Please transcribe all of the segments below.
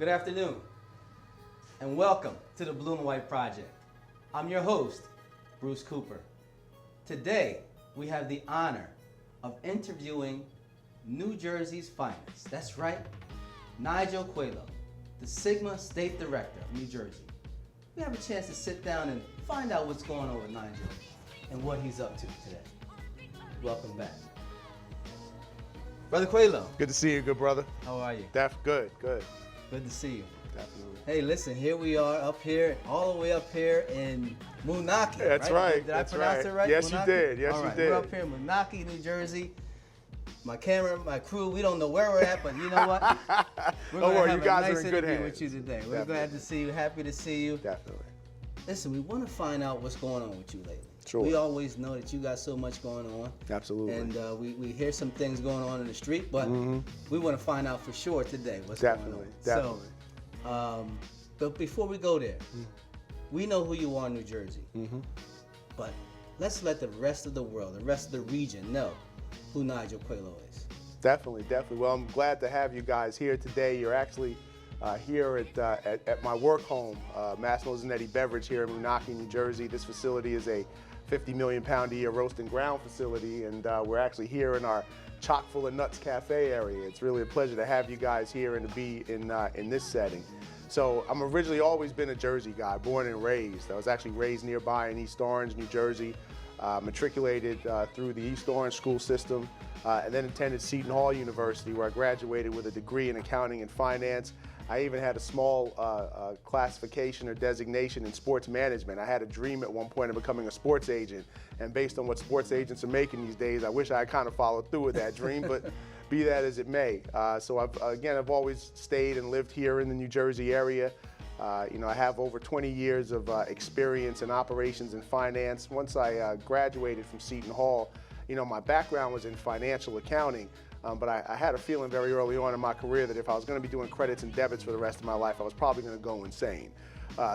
Good afternoon, and welcome to the Blue and White Project. I'm your host, Bruce Cooper. Today, we have the honor of interviewing New Jersey's finest. That's right, Nigel Coelho, the Sigma State Director of New Jersey. We have a chance to sit down and find out what's going on with Nigel and what he's up to today. Welcome back. Brother Coelho. Good to see you, good brother. How are you? Good. Good to see you. Definitely. Hey, listen, here we are up here, all the way up here in Moonachie. That's right. Did I pronounce it right? Yes, Moonachie? you did. Yes, all right. you did. We're up here in Moonachie, New Jersey. My camera, my crew, we don't know where we're at, but you know what? We're Don't worry, have you guys a nice are in good interview hands. with you today. We're Definitely. glad to see you, happy to see you. Definitely. Listen, we want to find out what's going on with you lately. Sure. We always know that you got so much going on. Absolutely. And we hear some things going on in the street, but we want to find out for sure today what's going on. Definitely. So, but before we go there, we know who you are in New Jersey. But let's let the rest of the world, the rest of the region know who Nigel Coelho is. Definitely. Well, I'm glad to have you guys here today. You're actually here at my work home, Massimo Zanetti Beverage here in Moonachie, New Jersey. This facility is a 50 million pound a year roast and ground facility, and we're actually here in our chock full of nuts cafe area. It's really a pleasure to have you guys here and to be in this setting. So I'm originally always been a Jersey guy, born and raised. I was actually raised nearby in East Orange, New Jersey, matriculated through the East Orange school system, and then attended Seton Hall University, where I graduated with a degree in accounting and finance. I even had a small classification or designation in sports management. I had a dream at one point of becoming a sports agent, and based on what sports agents are making these days, I wish I had kind of followed through with that dream, but be that as it may. So I've always stayed and lived here in the New Jersey area. I have over 20 years of experience in operations and finance. Once I graduated from Seton Hall, my background was in financial accounting. But I had a feeling very early on in my career that if I was going to be doing credits and debits for the rest of my life, I was probably going to go insane.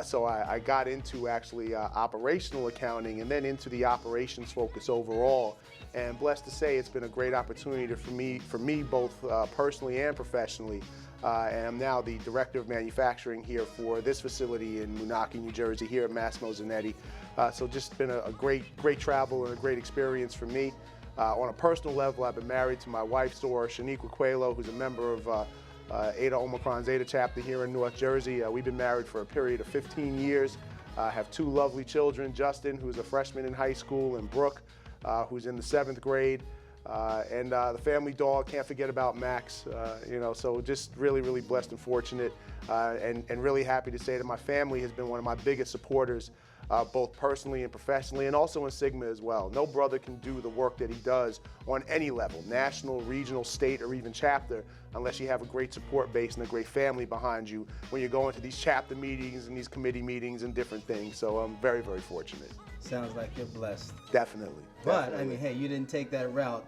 So I got into actually operational accounting and then into the operations focus overall. And blessed to say it's been a great opportunity for me both personally and professionally. And I'm now the Director of Manufacturing here for this facility in Moonachie, New Jersey, here at Massimo Zanetti. So just been a great travel and a great experience for me. On a personal level, I've been married to my wife, Shaniqua Coelho, who's a member of Eta Omicron Zeta chapter here in North Jersey. We've been married for a period of 15 years. I have two lovely children, Justin, who's a freshman in high school, and Brooke, who's in the 7th grade. And the family dog, can't forget about Max. So just really blessed and fortunate, and really happy to say that my family has been one of my biggest supporters, both personally and professionally, and also in Sigma as well. No brother can do the work that he does on any level, national, regional, state, or even chapter, unless you have a great support base and a great family behind you when you're going to these chapter meetings and these committee meetings and different things. So I'm very fortunate. Sounds like you're blessed. Definitely. But, I mean, hey, you didn't take that route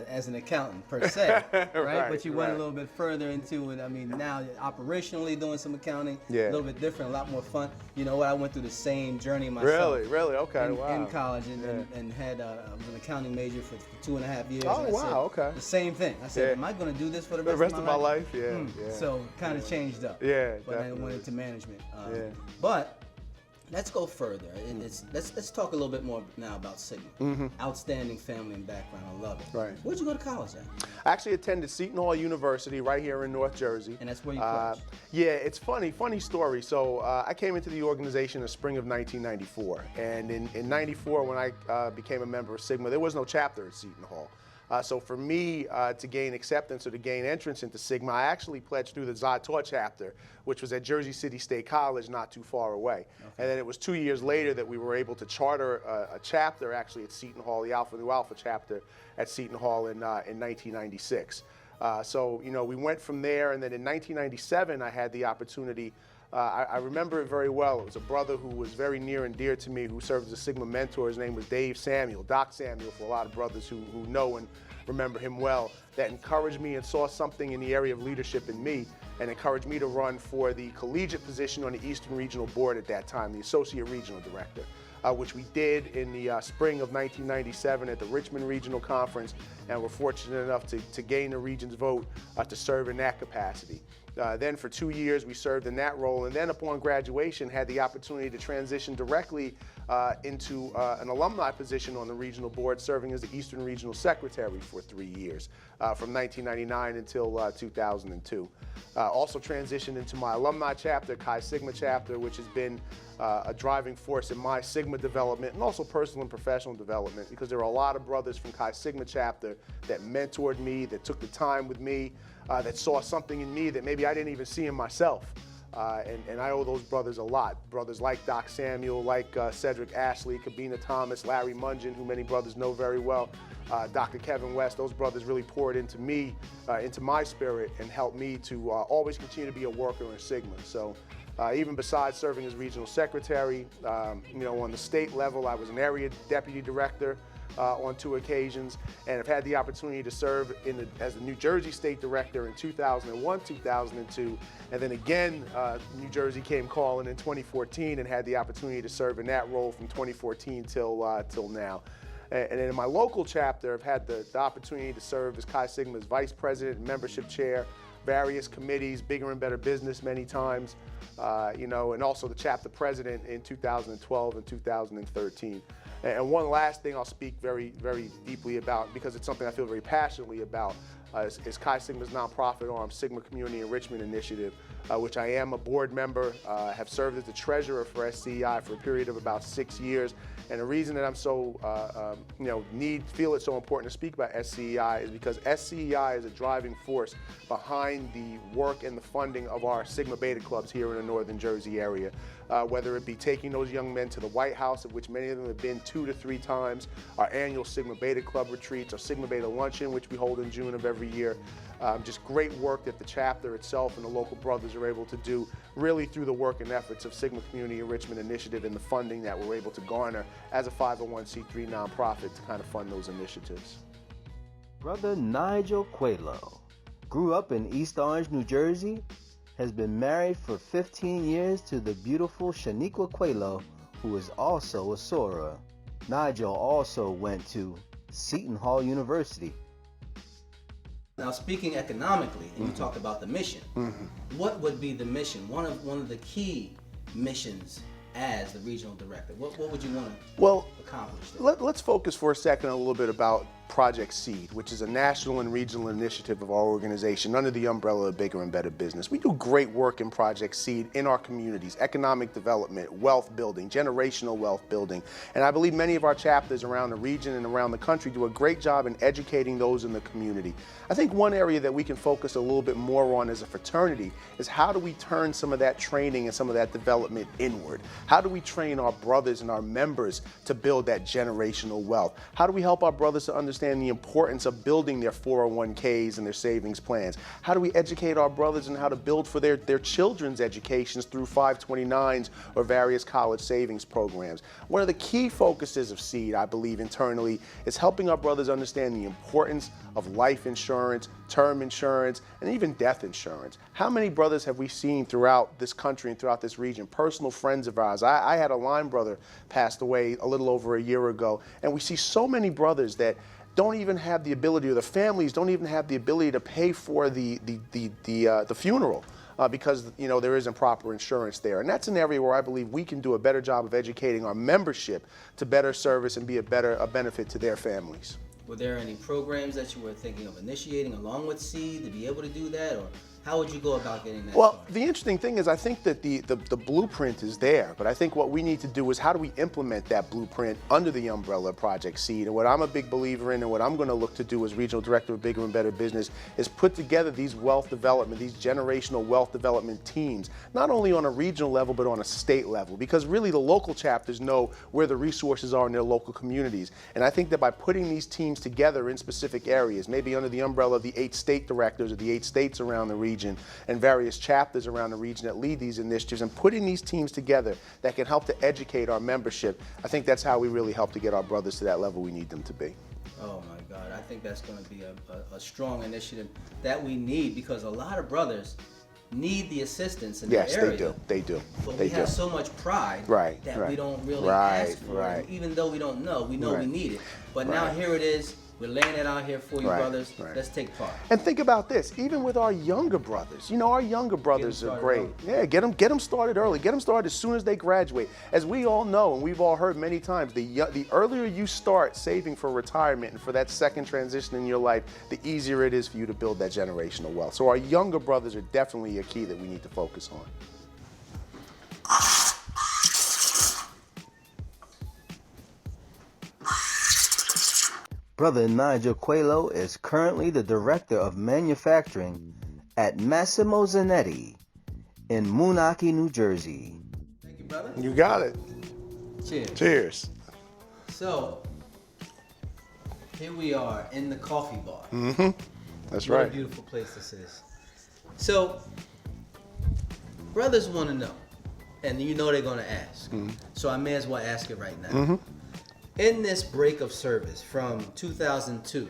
as an accountant per se, right? But you went a little bit further into it. I mean, now you're operationally doing some accounting, a little bit different, a lot more fun. You know what? I went through the same journey myself. Really? Okay, wow. In college and had I was an accounting major for 2.5 years. Oh, wow, okay. The same thing. I said, am I going to do this for the rest of my life? Yeah. So kind of changed up. Yeah, but definitely. I went into management. But let's go further. Let's talk a little bit more now about Sigma. Outstanding family and background. I love it. Right. Where'd you go to college at? I actually attended Seton Hall University right here in North Jersey. And that's where you coached? Yeah, it's funny story. So I came into the organization in the spring of 1994. And in 94, when I became a member of Sigma, there was no chapter at Seton Hall. So for me to gain acceptance or to gain entrance into Sigma, I actually pledged through the Xi Tau chapter, which was at Jersey City State College, not too far away. And then it was 2 years later that we were able to charter a chapter actually at Seton Hall, the Alpha Nu Alpha chapter at Seton Hall in 1996. So we went from there, and then in 1997 I had the opportunity. I remember it very well. It was a brother who was very near and dear to me, who served as a Sigma mentor. His name was Dave Samuel, Doc Samuel, for a lot of brothers who know and remember him well, that encouraged me and saw something in the area of leadership in me and encouraged me to run for the collegiate position on the Eastern Regional Board at that time, the Associate Regional Director. which we did in the spring of 1997 at the Richmond Regional Conference, and were fortunate enough to gain the region's vote to serve in that capacity. Then for 2 years we served in that role, and then upon graduation had the opportunity to transition directly into an alumni position on the regional board, serving as the Eastern Regional Secretary for 3 years, from 1999 until 2002. Also transitioned into my alumni chapter, Chi Sigma chapter, which has been a driving force in my Sigma development and also personal and professional development, because there are a lot of brothers from Chi Sigma chapter that mentored me, that took the time with me, that saw something in me that maybe I didn't even see in myself. And I owe those brothers a lot. Brothers like Doc Samuel, like Cedric Ashley, Kabina Thomas, Larry Mungeon, who many brothers know very well, Dr. Kevin West. Those brothers really poured into me, into my spirit, and helped me to always continue to be a worker in Sigma. So even besides serving as regional secretary, on the state level, I was an area deputy director on 2 occasions, and have had the opportunity to serve as the New Jersey State Director in 2001, 2002, and then again, New Jersey came calling in 2014 and had the opportunity to serve in that role from 2014 till now. And then in my local chapter, I've had the opportunity to serve as Chi Sigma's Vice President and Membership Chair, various committees, Bigger and Better Business many times, and also the chapter president in 2012 and 2013. And one last thing I'll speak very, very deeply about, because it's something I feel very passionately about, is Chi Sigma's nonprofit arm, Sigma Community Enrichment Initiative, which I am a board member, have served as the treasurer for SCEI for a period of about 6 years. And the reason that I'm so, feel it's so important to speak about SCEI is because SCEI is a driving force behind the work and the funding of our Sigma Beta clubs here in the Northern Jersey area. Whether it be taking those young men to the White House, of which many of them have been 2 to 3 times, our annual Sigma Beta Club retreats, our Sigma Beta Luncheon, which we hold in June of every year. Just great work that the chapter itself and the local brothers are able to do, really through the work and efforts of Sigma Community Enrichment Initiative and the funding that we're able to garner as a 501c3 nonprofit to kind of fund those initiatives. Brother Nigel Coelho grew up in East Orange, New Jersey, has been married for 15 years to the beautiful Shaniqua Coelho, who is also a soror. Nigel also went to Seton Hall University. Now, speaking economically, and you talked about the mission, what would be the mission? One of the key missions as the regional director. What would you want to accomplish there? Let's focus for a second a little bit about Project SEED, which is a national and regional initiative of our organization under the umbrella of Bigger and Better Business. We do great work in Project SEED in our communities, economic development, wealth building, generational wealth building, and I believe many of our chapters around the region and around the country do a great job in educating those in the community. I think one area that we can focus a little bit more on as a fraternity is how do we turn some of that training and some of that development inward? How do we train our brothers and our members to build that generational wealth? How do we help our brothers to understand the importance of building their 401ks and their savings plans? How do we educate our brothers on how to build for their children's educations through 529s or various college savings programs? One of the key focuses of SEED, I believe internally, is helping our brothers understand the importance of life insurance, term insurance, and even death insurance. How many brothers have we seen throughout this country and throughout this region, personal friends of ours? I had a line brother passed away a little over a year ago, and we see so many brothers that don't even have the ability, or the families don't even have the ability to pay for the funeral because there isn't proper insurance there. And that's an area where I believe we can do a better job of educating our membership to better service and be a benefit to their families. Were there any programs that you were thinking of initiating along with SEED to be able to do that, or how would you go about getting that started? The interesting thing is I think that the blueprint is there, but I think what we need to do is how do we implement that blueprint under the umbrella of Project SEED? And what I'm a big believer in and what I'm going to look to do as Regional Director of Bigger and Better Business is put together these wealth development, these generational wealth development teams, not only on a regional level but on a state level, because really the local chapters know where the resources are in their local communities. And I think that by putting these teams together in specific areas, maybe under the umbrella of the 8 state directors of the 8 states around the region, and various chapters around the region that lead these initiatives, and putting these teams together that can help to educate our membership, I think that's how we really help to get our brothers to that level we need them to be. Oh my God, I think that's going to be a strong initiative that we need, because a lot of brothers need the assistance in Yes, the area. they do. They do. But They we do. have so much pride Right, that right. we don't really Right, ask for right. it. Even though we don't know, we know we Right. need it. But now Right. here it is. We're laying it out here for you, Right, brothers. right. Let's take part. And think about this, even with our younger brothers, our younger brothers are started great. early. Yeah, get them started early. Get them started as soon as they graduate. As we all know, and we've all heard many times, the earlier you start saving for retirement and for that second transition in your life, the easier it is for you to build that generational wealth. So our younger brothers are definitely a key that we need to focus on. Brother Nigel Coelho is currently the Director of Manufacturing at Massimo Zanetti in Moonachie, New Jersey. Thank you, brother. You got it. Cheers. Cheers. So, here we are in the coffee bar. That's What a right. beautiful place this is. So, brothers want to know, and you know they're going to ask. So I may as well ask it right now. In this break of service from 2002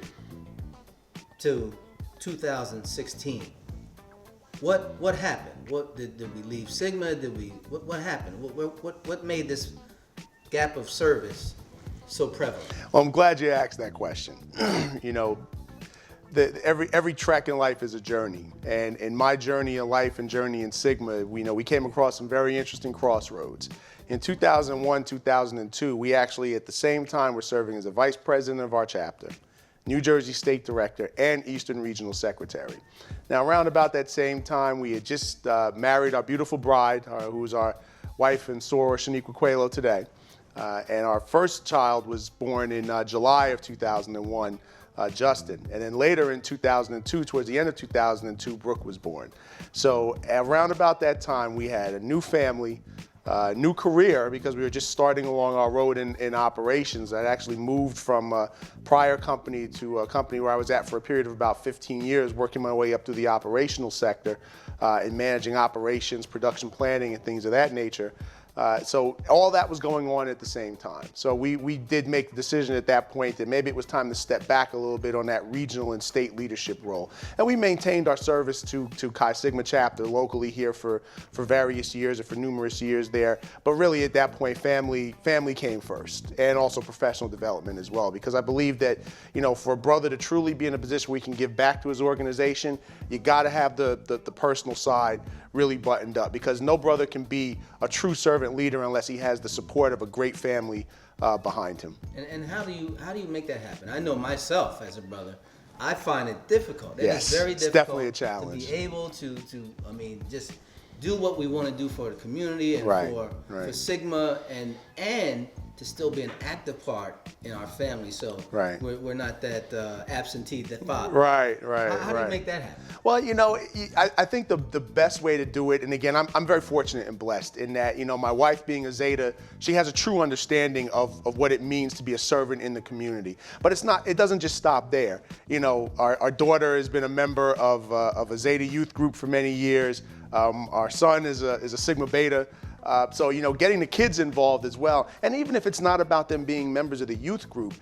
to 2016, what happened? What did we leave Sigma? What happened? What made this gap of service so prevalent? Well, I'm glad you asked that question. Every trek in life is a journey, and in my journey in life and journey in Sigma, we came across some very interesting crossroads. In 2001, 2002, we actually at the same time were serving as a vice president of our chapter, New Jersey State Director, and Eastern Regional Secretary. Now, around about that same time, we had just married our beautiful bride, who is our wife and soror, Shaniqua Coelho, today. And our first child was born in July of 2001, Justin. And then later in 2002, towards the end of 2002, Brooke was born. So around about that time, we had a new family, new career, because we were just starting along our road in operations. I actually moved from a prior company to a company where I was at for a period of about 15 years, working my way up through the operational sector and managing operations, production planning, and things of that nature. So all that was going on at the same time. So we did make the decision at that point that maybe it was time to step back a little bit on that regional and state leadership role. And we maintained our service to Chi Sigma chapter locally here for various years, or for numerous years there. But really at that point, family came first, and also professional development as well. Because I believe that, for a brother to truly be in a position where he can give back to his organization, you gotta have the personal side really buttoned up, because no brother can be a true servant leader unless he has the support of a great family behind him. And how do you make that happen? I know myself as a brother, I find it difficult. Yes, It is very it's difficult definitely a challenge. to be able to just do what we want to do for the community and Right, for right. Sigma, and to still be an active part in our family. So Right. we're not that absentee that father. Right. How do you make that happen? Well, I think the best way to do it, and again, I'm very fortunate and blessed in that, my wife being a Zeta, she has a true understanding of what it means to be a servant in the community. But it doesn't just stop there. Our daughter has been a member of a Zeta youth group for many years. Our son is a Sigma Beta. So, getting the kids involved as well. And even if it's not about them being members of the youth group,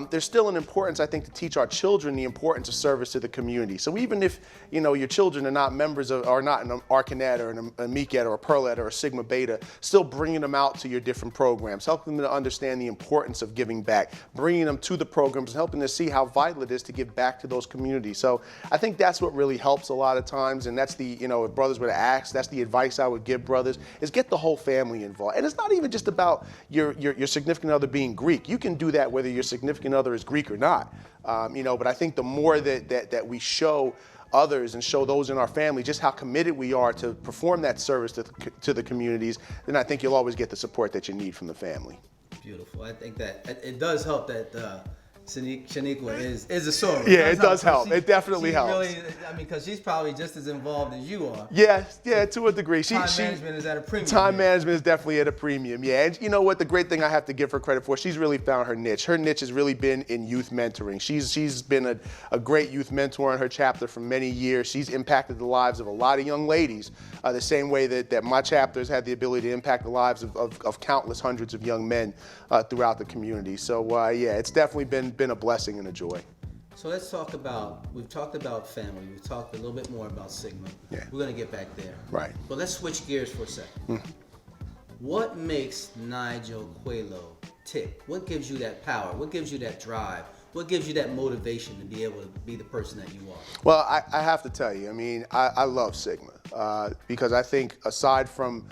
there's still an importance, I think, to teach our children the importance of service to the community. So even if, your children are not members of, are not an Arcanet or an Amicat or a Perlet or a Sigma Beta, still bringing them out to your different programs, helping them to understand the importance of giving back, bringing them to the programs, and helping them to see how vital it is to give back to those communities. So I think that's what really helps a lot of times. And that's the, if brothers were to ask, that's the advice I would give brothers, is get the whole family involved. And it's not even just about your significant other being Greek. You can do that whether your significant other is Greek or not. But I think the more that we show others and show those in our family just how committed we are to perform that service to the communities, then I think you'll always get the support that you need from the family. Beautiful. I think that it does help that Shaniqua is a soror. Yeah, it does help. It definitely helps. Really, because she's probably just as involved as you are. Yeah, to a degree. Time management is at a premium. Time management is definitely at a premium, yeah. And you know what? The great thing I have to give her credit for, she's really found her niche. Her niche has really been in youth mentoring. She's been a great youth mentor in her chapter for many years. She's impacted the lives of a lot of young ladies, the same way that my chapter has had the ability to impact the lives of countless hundreds of young men throughout the community. So yeah, it's definitely been a blessing and a joy. So let's talk about, we've talked about family, we've talked a little bit more about Sigma. Yeah. We're going to get back there. Right. But let's switch gears for a second. What makes Nigel Coelho tick? What gives you that power? What gives you that drive? What gives you that motivation to be able to be the person that you are? Well, I have to tell you, I mean, I love Sigma because I think aside from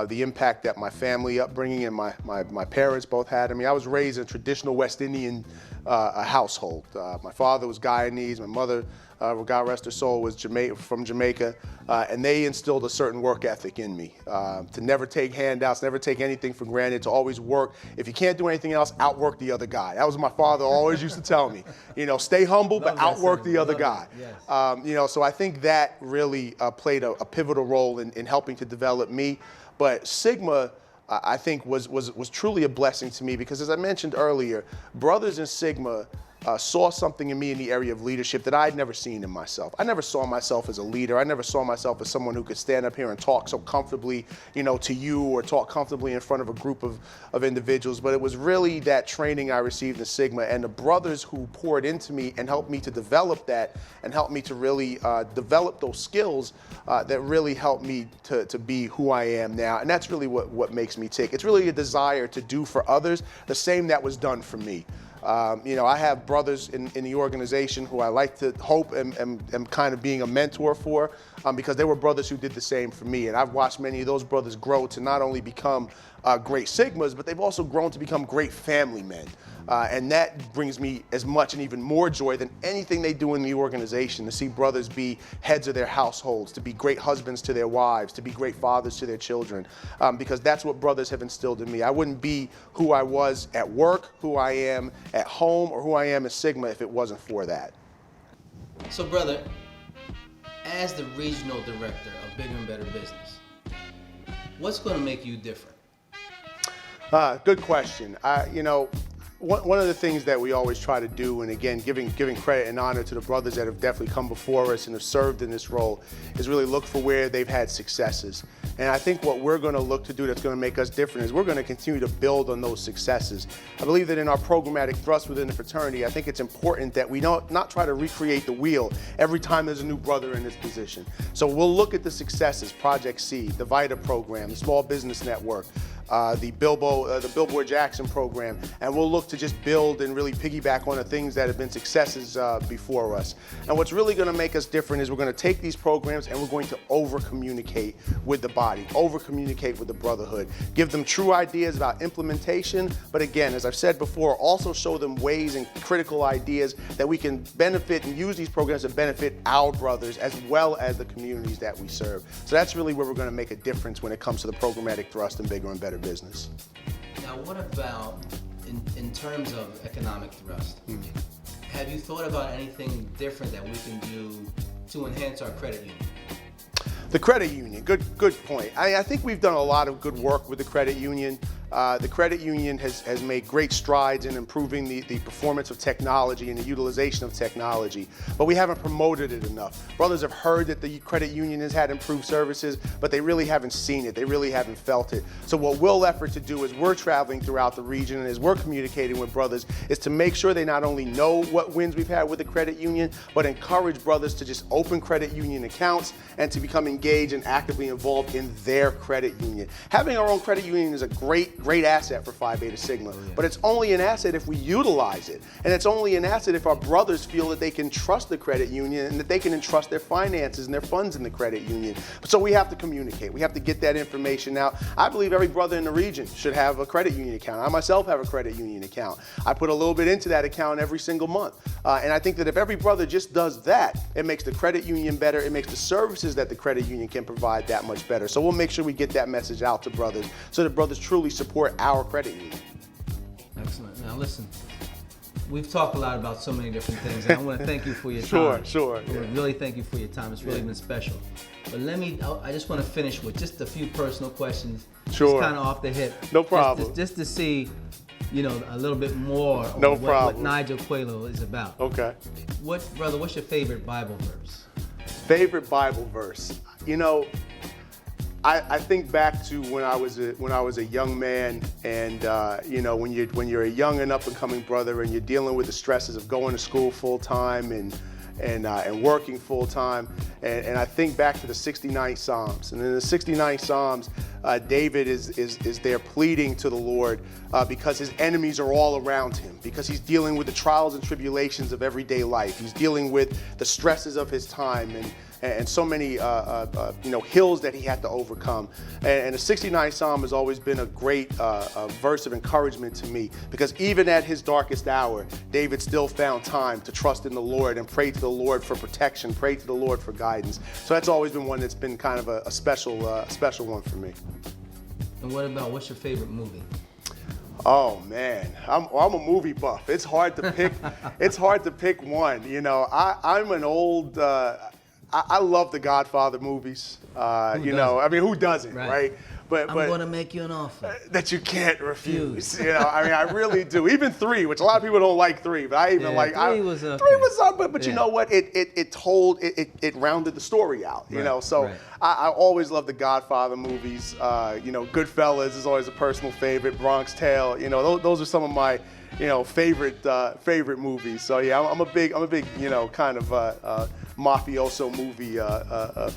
the impact that my family upbringing and my parents both had. I mean, I was raised in a traditional West Indian household. My father was Guyanese, my mother, God rest her soul, was from Jamaica, and they instilled a certain work ethic in me, to never take handouts, never take anything for granted, to always work. If you can't do anything else, outwork the other guy. That was what my father always used to tell me. You know, stay humble, but outwork the other guy. Yes. You know, so I think that really played a pivotal role in helping to develop me. But Sigma, I think, was truly a blessing to me because, as I mentioned earlier, brothers in Sigma saw something in me in the area of leadership that I'd never seen in myself. I never saw myself as a leader. I never saw myself as someone who could stand up here and talk so comfortably, you know, to you or talk comfortably in front of a group of individuals. But it was really that training I received in Sigma and the brothers who poured into me and helped me to develop that and helped me to really develop those skills that really helped me to be who I am now. And that's really what makes me tick. It's really a desire to do for others the same that was done for me. You know, I have brothers in the organization who I like to hope am kind of being a mentor for because they were brothers who did the same for me. And I've watched many of those brothers grow to not only become great Sigmas, but they've also grown to become great family men. And that brings me as much and even more joy than anything they do in the organization, to see brothers be heads of their households, to be great husbands to their wives, to be great fathers to their children, because that's what brothers have instilled in me. I wouldn't be who I was at work, who I am at home, or who I am at Sigma if it wasn't for that. So, brother, as the regional director of Bigger and Better Business, what's going to make you different? Good question. You know, one of the things that we always try to do, and again, giving credit and honor to the brothers that have definitely come before us and have served in this role, is really look for where they've had successes. And I think what we're going to look to do that's going to make us different is we're going to continue to build on those successes. I believe that in our programmatic thrust within the fraternity, I think it's important that we not try to recreate the wheel every time there's a new brother in this position. So we'll look at the successes, Project C, the VITA program, the Small Business Network, the Billboard Jackson program, and we'll look to just build and really piggyback on the things that have been successes before us. And what's really going to make us different is we're going to take these programs and we're going to over-communicate with the body, over-communicate with the brotherhood, give them true ideas about implementation, but again, as I've said before, also show them ways and critical ideas that we can benefit and use these programs to benefit our brothers as well as the communities that we serve. So that's really where we're going to make a difference when it comes to the programmatic thrust and Bigger and Better Business. Now, what about in terms of economic thrust? Have you thought about anything different that we can do to enhance our credit union? The credit union, good point. I think we've done a lot of good work with the credit union. The credit union has made great strides in improving the performance of technology and the utilization of technology, but we haven't promoted it enough. Brothers have heard that the credit union has had improved services, but they really haven't seen it. They really haven't felt it. So what we'll effort to do as we're traveling throughout the region and as we're communicating with brothers is to make sure they not only know what wins we've had with the credit union, but encourage brothers to just open credit union accounts and to become engaged and actively involved in their credit union. Having our own credit union is a great asset for Phi Beta Sigma, but it's only an asset if we utilize it. And it's only an asset if our brothers feel that they can trust the credit union and that they can entrust their finances and their funds in the credit union. So we have to communicate. We have to get that information out. I believe every brother in the region should have a credit union account. I myself have a credit union account. I put a little bit into that account every single month. And I think that if every brother just does that, it makes the credit union better. It makes the services that the credit union can provide that much better. So we'll make sure we get that message out to brothers so that brothers truly support our credit union. Excellent. Now listen, we've talked a lot about so many different things, and I want to thank you for your time. Sure. I want to really thank you for your time. It's really been special. But I just want to finish with just a few personal questions. Sure. Just kind of off the hip. No problem. Just to see, you know, a little bit more on what Nigel Coelho is about. Okay. Brother, what's your favorite Bible verse? Favorite Bible verse? You know, I think back to when I was a young man, and you know, when you're a young and up and coming brother, and you're dealing with the stresses of going to school full time and working full time, and I think back to the 69 Psalms, and in the 69 Psalms, David is there pleading to the Lord because his enemies are all around him, because he's dealing with the trials and tribulations of everyday life. He's dealing with the stresses of his time and so many you know, hills that he had to overcome. And the 69th Psalm has always been a great verse of encouragement to me, because even at his darkest hour, David still found time to trust in the Lord and pray to the Lord for protection, pray to the Lord for guidance. So that's always been one that's been kind of a special one for me. And what's your favorite movie? Oh man, I'm a movie buff. It's hard to pick. It's hard to pick one. You know, I'm an old. I love the Godfather movies. You know, I mean, who doesn't, right? But I'm going to make you an offer that you can't refuse. You know, I mean, I really do. Even 3, which a lot of people don't like 3, but I even like 3 was okay. 3 was up, but you know what? It rounded the story out. You know, so I always love the Godfather movies. You know, Goodfellas is always a personal favorite. Bronx Tale. You know, those are some of my favorite movies. So yeah, I'm a big you know, kind of mafioso movie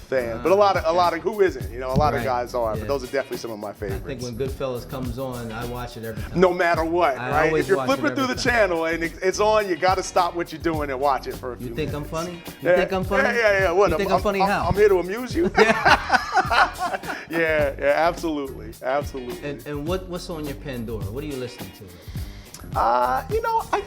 fan. But a lot of who isn't? You know, a lot of guys are. But those are definitely some of my favorites. I think when Goodfellas comes on, I watch it every time. No matter what, right? If you're flipping through the channel and it's on, you got to stop what you're doing and watch it for a few minutes. You think I'm funny? You think I'm funny? Yeah. What? You think I'm funny how? I'm here to amuse you. yeah, absolutely. And what's on your Pandora? What are you listening to? You know, I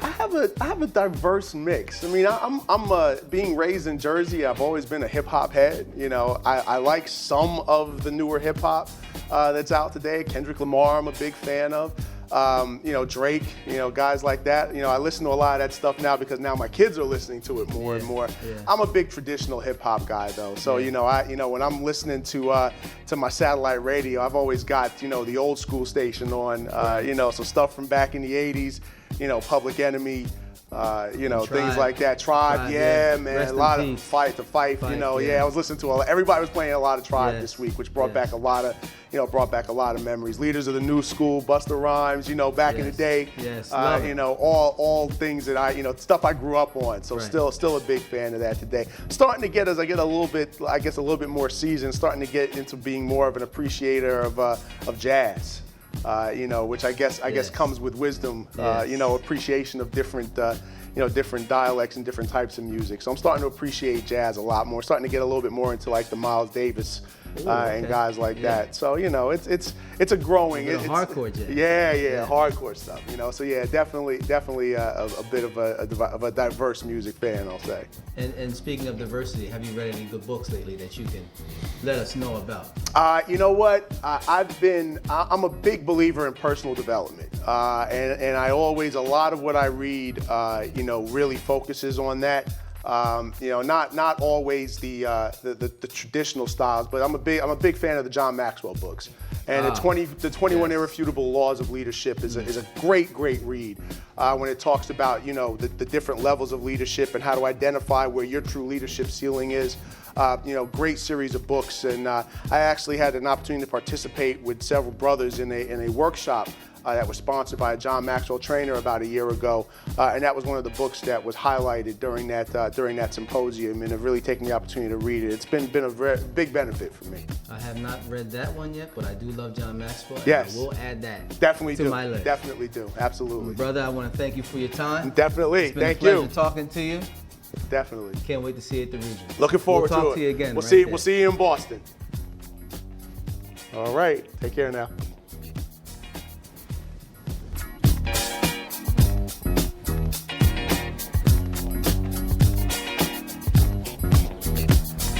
have a diverse mix. I mean, I'm being raised in Jersey. I've always been a hip hop head. You know, I like some of the newer hip hop that's out today. Kendrick Lamar, I'm a big fan of. You know, Drake, you know, guys like that. You know, I listen to a lot of that stuff now because now my kids are listening to it more and more. I'm a big traditional hip hop guy though. So, you know, when I'm listening to my satellite radio, I've always got, you know, the old school station on, you know, so stuff from back in the 80s, you know, Public Enemy, you know, things like that. Tribe, man, Rest a lot in of Fife, you know, I was listening to everybody was playing a lot of Tribe this week, which brought back a lot of, you know, memories. Leaders of the New School, Busta Rhymes, you know, back in the day, you know, all things that I, you know, stuff I grew up on. So still a big fan of that today. Starting to get, as I get a little bit more seasoned, starting to get into being more of an appreciator of jazz. You know, which I guess comes with wisdom, you know, appreciation of different, you know, different dialects and different types of music. So I'm starting to appreciate jazz a lot more, starting to get a little bit more into like the Miles Davis and guys like that. So, you know, it's a growing, it's hardcore jazz. Yeah, hardcore stuff, you know. So yeah, definitely a bit of a diverse music fan, I'll say. And speaking of diversity, have you read any good books lately that you can let us know about? You know what? I'm a big believer in personal development, and I always, a lot of what I read, you know, really focuses on that. You know, not always the traditional styles, but I'm a big fan of the John Maxwell books. And the 21 Irrefutable Laws of Leadership is a great read when it talks about, you know, the different levels of leadership and how to identify where your true leadership ceiling is. You know, great series of books, and I actually had an opportunity to participate with several brothers in a workshop that was sponsored by a John Maxwell trainer about a year ago, and that was one of the books that was highlighted during that symposium, and I've really taken the opportunity to read it. It's been a very big benefit for me. I have not read that one yet, but I do love John Maxwell. Yes, and I will add that to my list. Definitely do. Absolutely, brother. I want to thank you for your time. Definitely, it's been thank a pleasure you. Talking to you. Definitely. Can't wait to see you at the region. Looking forward to it. We'll talk to you again. We'll see you in Boston. All right. Take care now.